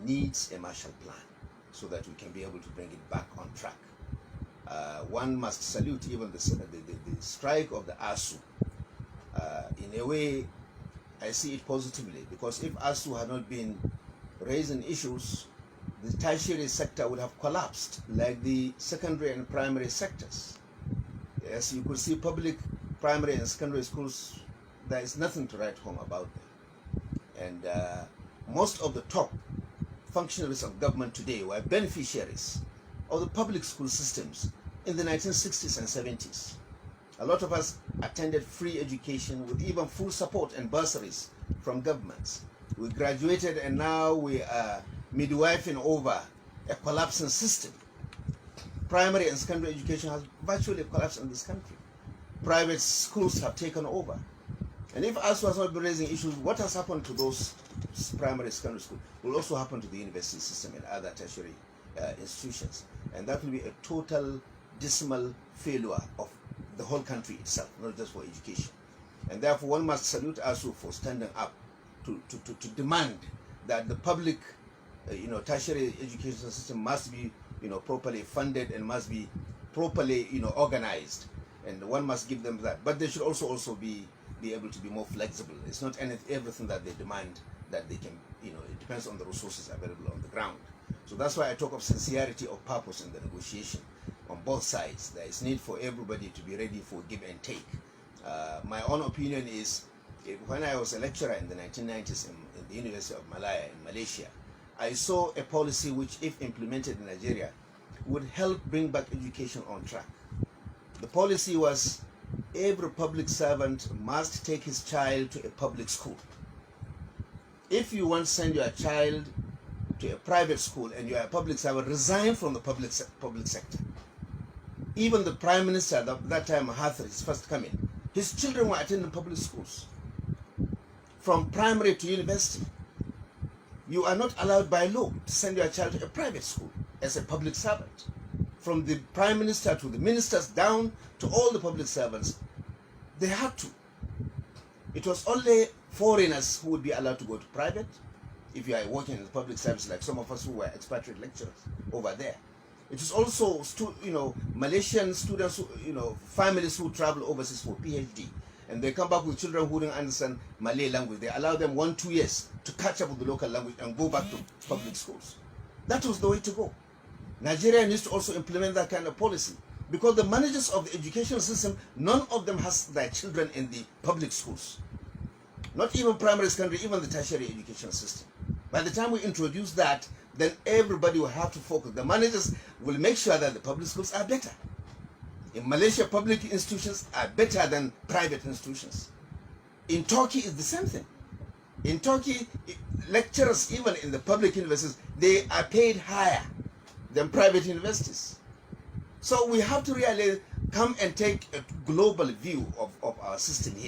needs a Marshall Plan so that we can be able to bring it back on track. One must salute even the strike of the ASU. In a way, I see it positively, because if ASU had not been raising issues, the tertiary sector would have collapsed like the secondary and primary sectors. As you could see, public primary and secondary schools, there is nothing to write home about them. And most of the top functionaries of government today were beneficiaries of the public school systems in the 1960s and 70s. A lot of us attended free education with even full support and bursaries from governments. We graduated and now we are midwifing over a collapsing system. Primary and secondary education has virtually collapsed in this country. Private schools have taken over. And if us was not raising issues, what has happened to those primary secondary schools will also happen to the university system and other tertiary institutions. And that will be a total dismal failure of the whole country itself, not just for education. And therefore one must salute ASU for standing up to demand that the public tertiary education system must be properly funded and must be properly organized. And one must give them that. But they should also be able to be more flexible. It's not everything that they demand that they can, it depends on the resources available on the ground. So that's why I talk of sincerity of purpose in the negotiation on both sides. There is need for everybody to be ready for give and take. My own opinion is, when I was a lecturer in the 1990s in the University of Malaya in Malaysia, I saw a policy which, if implemented in Nigeria, would help bring back education on track. The policy was, every public servant must take his child to a public school. If you want to send your child to a private school and you are a public servant, resign from the public sector. Even the Prime Minister at that time, Mahathir, his first coming, his children were attending public schools. From primary to university. You are not allowed by law to send your child to a private school as a public servant. From the Prime Minister to the ministers down to all the public servants, they had to. It was only foreigners who would be allowed to go to private. If you are working in the public service, like some of us who were expatriate lecturers over there. It is also Malaysian students, families who travel overseas for PhD, and they come back with children who don't understand Malay language. They allow them 1-2 years to catch up with the local language and go back to public schools. That was the way to go. Nigeria needs to also implement that kind of policy, because the managers of the education system, none of them has their children in the public schools. Not even primary, secondary, even the tertiary education system. By the time we introduce that, then everybody will have to focus. The managers will make sure that the public schools are better. In Malaysia, public institutions are better than private institutions. In Turkey, it's the same thing. In Turkey, lecturers, even in the public universities, they are paid higher than private universities. So we have to really come and take a global view of our system here.